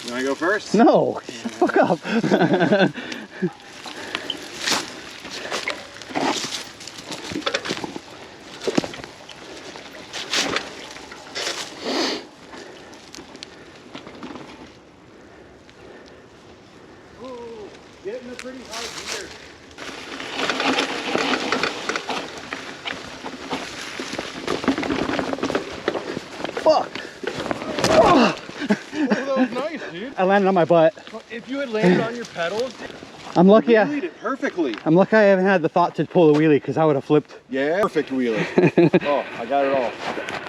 You want to go first? No, fuck up. Ooh, getting a pretty hard gear. Fuck. Oh, that was nice, dude. I landed on my butt. If you had landed on your pedals, I'm lucky. you wheelied it perfectly. I'm lucky I haven't had the thought to pull a wheelie because I would have flipped. Yeah, perfect wheelie. Oh, I got it all.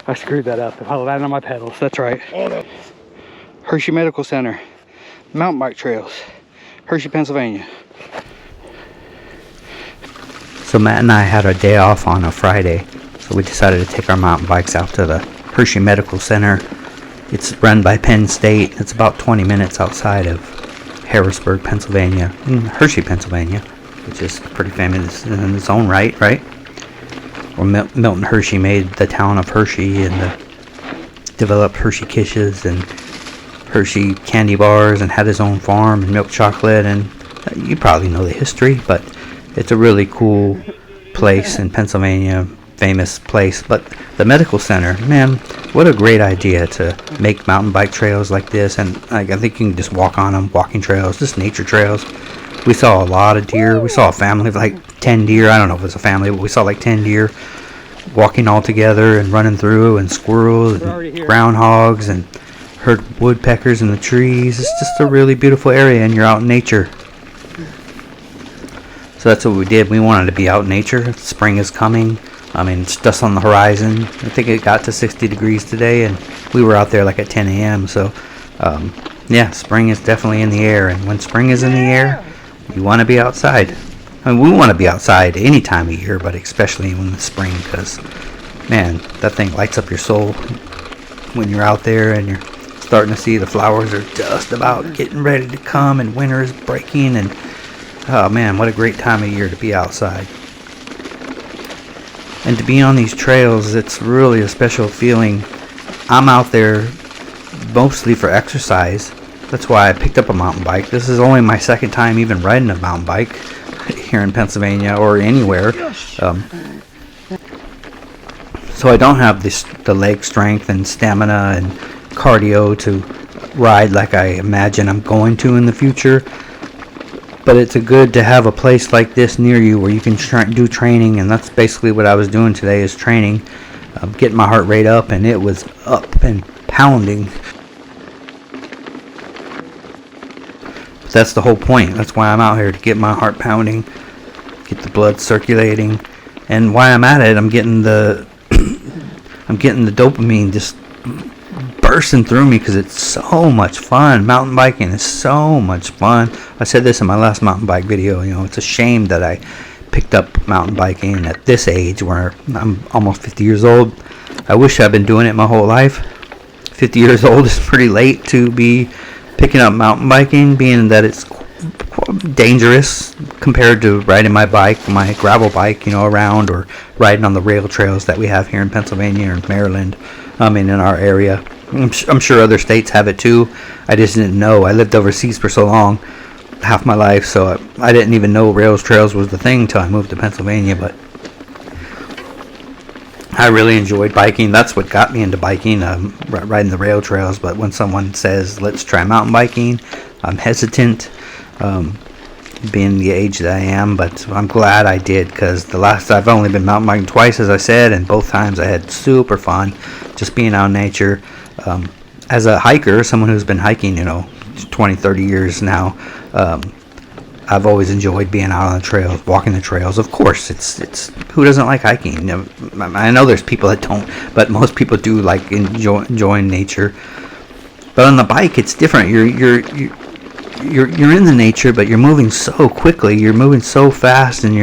I screwed that up. If I landed on my pedals, that's right. Oh no. Hershey Medical Center, mountain bike trails, Hershey, Pennsylvania. So Matt and I had our day off on a Friday, so we decided to take our mountain bikes out to the Hershey Medical Center. It's run by Penn State. It's about 20 minutes outside of Harrisburg, Pennsylvania, in Hershey, Pennsylvania, which is pretty famous in its own right, right? Where Milton Hershey made the town of Hershey and developed Hershey Kisses and Hershey candy bars and had his own farm and milk chocolate, and you probably know the history, but it's a really cool place in Pennsylvania, famous place. But the medical center, man, what a great idea to make mountain bike trails like this. And I think you can just walk on them, walking trails, just nature trails. We saw a lot of deer. We saw a family of like 10 deer. I don't know if it's a family, but we saw like 10 deer walking all together and running through, and squirrels and groundhogs, and heard woodpeckers in the trees. It's just a really beautiful area, and you're out in nature. So that's what we did. We wanted to be out in nature. Spring is coming. I mean, it's just on the horizon. I think it got to 60 degrees today, and we were out there like at 10 a.m. So, yeah, spring is definitely in the air. And when spring is in the air, you want to be outside. I mean, we want to be outside any time of year, but especially in the spring, because, man, that thing lights up your soul when you're out there and you're starting to see the flowers are just about getting ready to come, and winter is breaking, and oh man, what a great time of year to be outside. And to be on these trails, it's really a special feeling. I'm out there mostly for exercise. That's why I picked up a mountain bike. This is only my second time even riding a mountain bike here in Pennsylvania or anywhere. So I don't have the leg strength and stamina and cardio to ride like I imagine I'm going to in the future. But it's good to have a place like this near you where you can do training, and that's basically what I was doing today, is training, getting my heart rate up, and it was up and pounding. But that's the whole point. That's why I'm out here, to get my heart pounding, get the blood circulating, and why I'm at it, I'm getting the dopamine just bursting through me because it's so much fun. Mountain biking is so much fun. I said this in my last mountain bike video. You know, it's a shame that I picked up mountain biking at this age where I'm almost 50 years old. I wish I'd been doing it my whole life. 50 years old is pretty late to be picking up mountain biking, being that it's dangerous compared to riding my gravel bike, you know, around, or riding on the rail trails that we have here in Pennsylvania or Maryland, in our area. I'm sure other states have it too. I just didn't know. I lived overseas for so long, half my life, so I didn't even know rails trails was the thing until I moved to Pennsylvania. But I really enjoyed biking. That's what got me into biking, riding the rail trails. But when someone says, let's try mountain biking, I'm hesitant, being the age that I am. But I'm glad I did, because I've only been mountain biking twice, as I said, and both times I had super fun just being out in nature. As a hiker, someone who's been hiking, 20, 30 years now, I've always enjoyed being out on the trails, walking the trails. Of course, it's who doesn't like hiking? I know there's people that don't, but most people do like enjoying nature. But on the bike, it's different. You're in the nature, but you're moving so quickly. You're moving so fast, and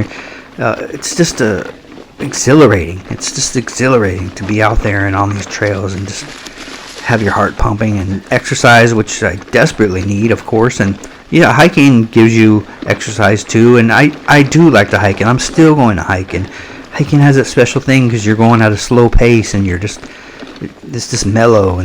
it's just exhilarating. It's just exhilarating to be out there and on these trails and just have your heart pumping and exercise, which I desperately need, of course. And yeah, hiking gives you exercise too, and I do like to hike, and I'm still going to hike. And hiking has that special thing because you're going at a slow pace, and it's just mellow,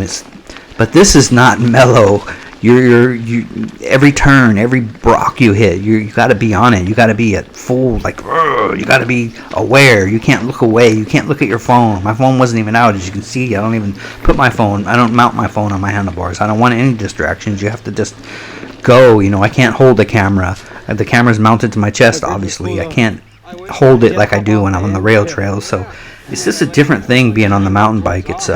but this is not mellow. you every turn, every rock you hit, you got to be on it. You got to be at full, like, you got to be aware. You can't look away. You can't look at your phone. My phone wasn't even out, as you can see. I don't even I don't mount my phone on my handlebars. I don't want any distractions. You have to just go. I can't hold the camera. The camera's mounted to my chest, obviously. I can't hold it like I do when I'm on the rail trails. So it's just a different thing being on the mountain bike. It's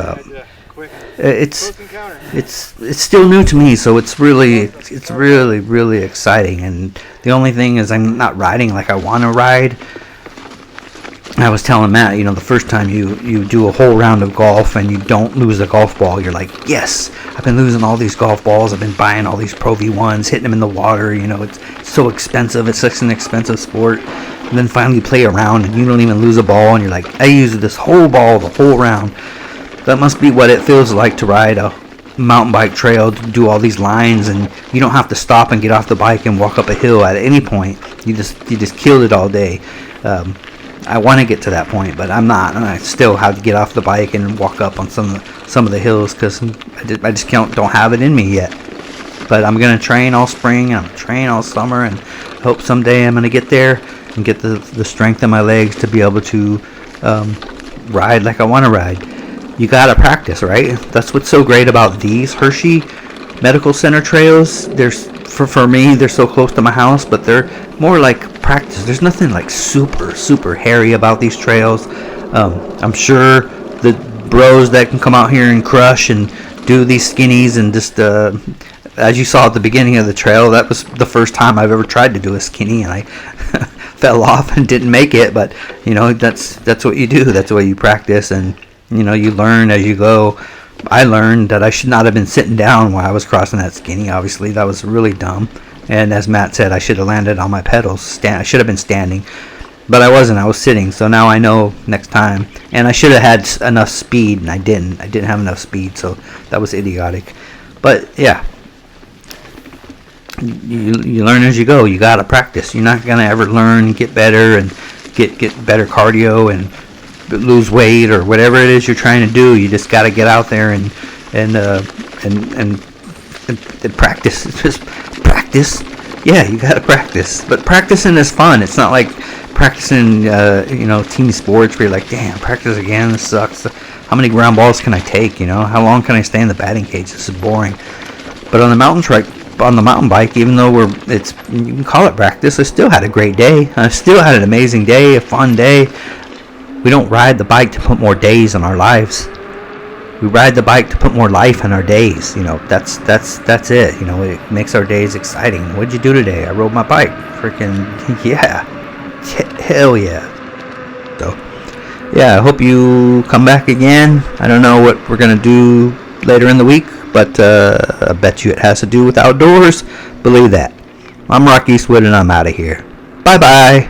still new to me, so it's really exciting. And the only thing is, I'm not riding like I want to ride. I was telling Matt, the first time you do a whole round of golf and you don't lose a golf ball, you're like, yes, I've been losing all these golf balls. I've been buying all these Pro V1s, hitting them in the water. It's so expensive. It's such an expensive sport. And then finally you play around and you don't even lose a ball, and you're like, I used this whole ball the whole round. That must be what it feels like to ride a mountain bike trail, to do all these lines, and you don't have to stop and get off the bike and walk up a hill at any point. You just killed it all day. I want to get to that point, but I'm not. And I still have to get off the bike and walk up on some of the hills because I just don't have it in me yet. But I'm gonna train all spring, and I'm gonna train all summer, and hope someday I'm gonna get there and get the strength in my legs to be able to ride like I want to ride. You gotta practice, right? That's what's so great about these Hershey Medical Center trails. For me, they're so close to my house, but they're more like practice. There's nothing like super hairy about these trails. I'm sure the bros that can come out here and crush and do these skinnies, and just as you saw at the beginning of the trail, that was the first time I've ever tried to do a skinny, and I fell off and didn't make it. But that's what you do. That's the way you practice, and you learn as you go. I learned that I should not have been sitting down while I was crossing that skinny. Obviously, that was really dumb. And as Matt said, I should have landed on my pedals. I should have been standing, but I wasn't. I was sitting. So now I know next time. And I should have had enough speed, and I didn't. I didn't have enough speed, so that was idiotic. But yeah, you learn as you go. You gotta practice. You're not gonna ever learn and get better and get better cardio and lose weight or whatever it is you're trying to do. You just got to get out there and practice. Just practice. Yeah, you got to practice. But practicing is fun. It's not like practicing team sports where you're like, damn, practice again, this sucks. How many ground balls can I take? How long can I stay in the batting cage? This is boring. But on the mountain bike, even though you can call it practice, I still had a great day. I still had an amazing day, a fun day. We don't ride the bike to put more days in our lives. We ride the bike to put more life in our days. That's it. It makes our days exciting. What'd you do today? I rode my bike. Freaking yeah. Hell yeah. So yeah, I hope you come back again. I don't know what we're gonna do later in the week, but I bet you it has to do with outdoors. Believe that. I'm RockEastwood, and I'm out of here. Bye bye.